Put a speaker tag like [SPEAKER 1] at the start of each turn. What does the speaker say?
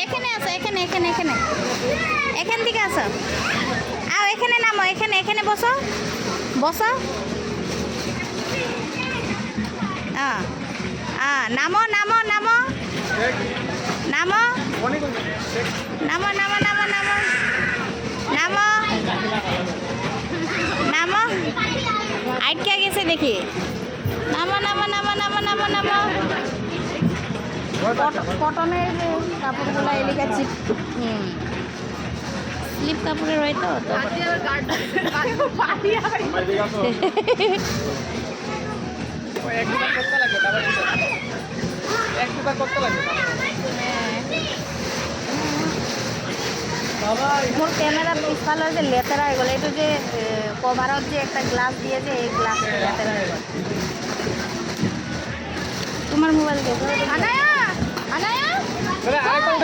[SPEAKER 1] এখানে আসো, এখানে এখানে এখানে এখান থেকে আসো। আও এখানে নামো, এখানে এখানে বসো বসো। নামো নামো নামো নামো নামো নামো নামো নামো নামো নামো আটকে গেছে দেখি। নামো নামো নামো নামো নামো নামো। কটনের যে কাপড়গুলো এলিকা চিপ স্লিপ কাপড়ের হয় তো মোর ক্যামেরা পিছফাল যে লেতেরা হয়ে গেল। এটা যে কভারত যে একটা গ্লাস দিয়েছে এই গ্লাস লেতেরা হয়ে গেল। তোমার মোবাইল দেখো।